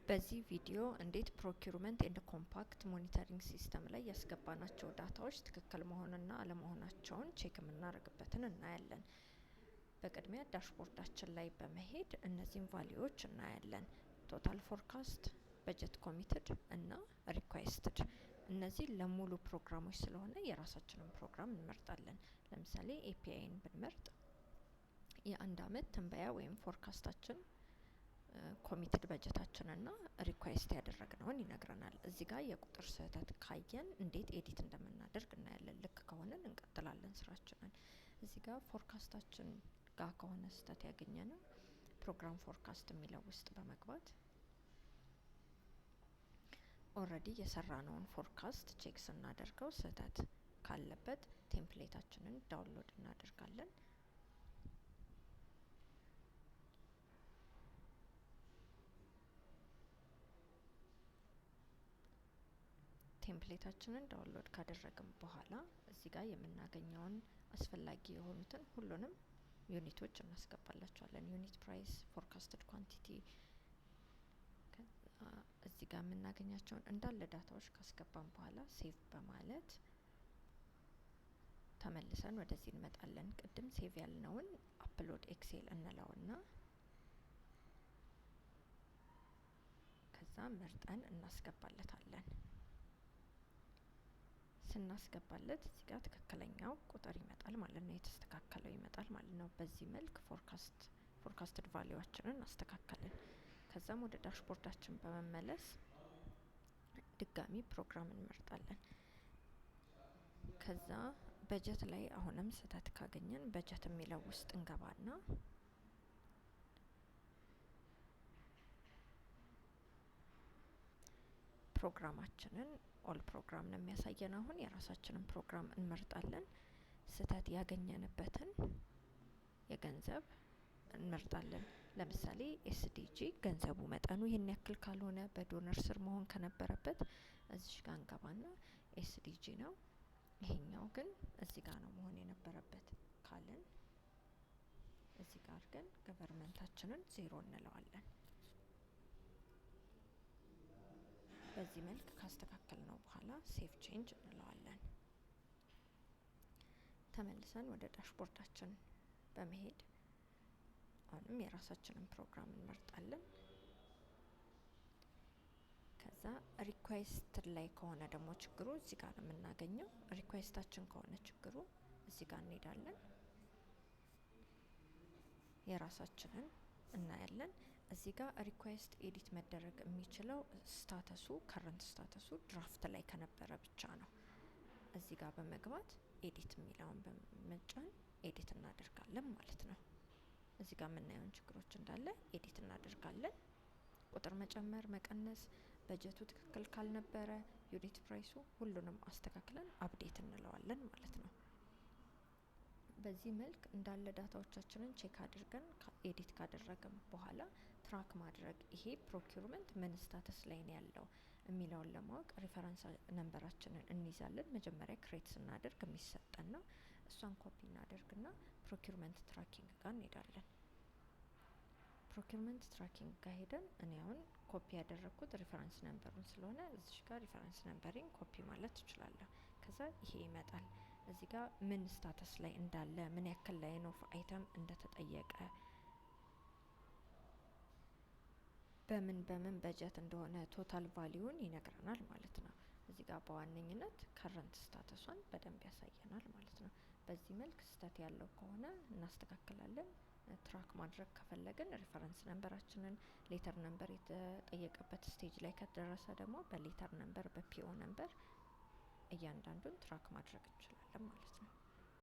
በዚህ ቪዲዮ እንዴት ፕሮኪውርመንት ኤንድ ኮምፓክት ሞኒተሪንግ ሲስተም ላይ ያስገባናቸው ዳታዎች ትክክል መሆንና አለመሆናቸውን ቼክ የምናደርግበትን እናያለን። በቅድሚያ ዳሽቦርዳችን ላይ በመሄድ እነዚህን ቫልዩዎች እናያለን። ቶታል ፎርካስት፣ በጀት ኮሚትድ እና ሪኩዌስትድ። እነዚህ ለሙሉ ፕሮግራሞች ስለሆነ የራሳችንን ፕሮግራም እንመርጣለን። ለምሳሌ ኤፒአይን ብንመርጥ የአንድ አመት ትንበያ ወይም ፎርካስታችን ኮሚትድ በጀታችን እና ሪኩዌስት ያደረግነውን ይነግረናል። እዚህ ጋር የቁጥር ስህተት ካየን እንዴት ኤዲት እንደምናደርግ እናያለን። ልክ ከሆነን እንቀጥላለን ስራችንን። እዚህ ጋር ፎርካስታችን ጋር ከሆነ ስህተት ያገኘነው ፕሮግራም ፎርካስት የሚለው ውስጥ በመግባት ኦልሬዲ የሰራነውን ፎርካስት ቼክ ስናደርገው ስህተት ካለበት ቴምፕሌታችንን ዳውንሎድ እናደርጋለን። ቴምፕሌታችንን ዳውንሎድ ካደረግን በኋላ እዚህ ጋር የምናገኘውን አስፈላጊ የሆኑትን ሁሉንም ዩኒቶች እናስገባላቸዋለን። ዩኒት ፕራይስ፣ ፎርካስትድ ኳንቲቲ፣ እዚህ ጋር የምናገኛቸውን እንዳለ ዳታዎች ካስገባን በኋላ ሴቭ በማለት ተመልሰን ወደዚህ እንመጣለን። ቅድም ሴቭ ያልነውን አፕሎድ ኤክሴል እንለውና ከዛ መርጠን እናስገባለታለን። ስናስገባለት እዚህ ጋር ትክክለኛው ቁጥር ይመጣል ማለት ነው። የተስተካከለው ይመጣል ማለት ነው። በዚህ መልክ ፎርካስትድ ቫልዩአችንን አስተካከልን። ከዛም ወደ ዳሽቦርዳችን በመመለስ ድጋሚ ፕሮግራም እንመርጣለን። ከዛ በጀት ላይ አሁንም ስህተት ካገኘን በጀት የሚለው ውስጥ እንገባና ፕሮግራማችንን ኦል ፕሮግራም ነው የሚያሳየን። አሁን የራሳችንን ፕሮግራም እንመርጣለን። ስህተት ያገኘንበትን የገንዘብ እንመርጣለን። ለምሳሌ ኤስዲጂ ገንዘቡ መጠኑ ይሄን ያክል ካልሆነ በዶነር ስር መሆን ከነበረበት እዚህ ጋር እንገባና ኤስዲጂ ነው፣ ይሄኛው ግን እዚህ ጋር ነው መሆን የነበረበት ካልን እዚህ ጋር ግን ገቨርንመንታችንን 0 እንለዋለን። በዚህ መልክ ካስተካከል ነው በኋላ ሴቭ ቼንጅ እንለዋለን። ተመልሰን ወደ ዳሽቦርዳችን በመሄድ አሁንም የራሳችንን ፕሮግራም እንመርጣለን። ከዛ ሪኩዌስት ላይ ከሆነ ደግሞ ችግሩ እዚህ ጋር ነው የምናገኘው። ሪኩዌስታችን ከሆነ ችግሩ እዚህ ጋር እንሄዳለን። የራሳችንን እናያለን። እዚህ ጋር ሪኩዌስት ኤዲት መደረግ የሚችለው ስታተሱ ከረንት ስታተሱ ድራፍት ላይ ከነበረ ብቻ ነው። እዚህ ጋር በመግባት ኤዲት የሚለውን በመጫን ኤዲት እናደርጋለን ማለት ነው። እዚህ ጋር የምናየውን ችግሮች እንዳለ ኤዲት እናደርጋለን። ቁጥር መጨመር፣ መቀነስ፣ በጀቱ ትክክል ካልነበረ ዩኒት ፕራይሱ ሁሉንም አስተካክለን አፕዴት እንለዋለን ማለት ነው። በዚህ መልክ እንዳለ ዳታዎቻችንን ቼክ አድርገን ኤዲት ካደረግን በኋላ ትራክ ማድረግ ይሄ ፕሮኪውርመንት ምን ስታተስ ላይ ነው ያለው የሚለውን ለማወቅ ሪፈረንስ ነምበራችንን እንይዛለን። መጀመሪያ ክሬት ስናደርግ የሚሰጠን ነው። እሷን ኮፒ እናደርግና ፕሮኪውርመንት ትራኪንግ ጋር እንሄዳለን። ፕሮኪውርመንት ትራኪንግ ጋር ሄደን እኔ አሁን ኮፒ ያደረግኩት ሪፈረንስ ነምበሩን ስለሆነ እዚህ ጋር ሪፈረንስ ነምበሪን ኮፒ ማለት እችላለሁ። ከዛ ይሄ ይመጣል። እዚህ ጋር ምን ስታተስ ላይ እንዳለ፣ ምን ያክል ላይን ኦፍ አይተም እንደተጠየቀ፣ በምን በጀት እንደሆነ ቶታል ቫልዩን ይነግረናል ማለት ነው። እዚህ ጋር በዋነኝነት ከረንት ስታተሷን በደንብ ያሳየናል ማለት ነው። በዚህ መልክ ስህተት ያለው ከሆነ እናስተካክላለን። ትራክ ማድረግ ከፈለግን ሪፈረንስ ነምበራችንን ሌተር ነምበር የተጠየቀበት ስቴጅ ላይ ከደረሰ ደግሞ በሌተር ነምበር በፒኦ ነምበር እያንዳንዱን ትራክ ማድረግ እንችላለን ማለት ነው።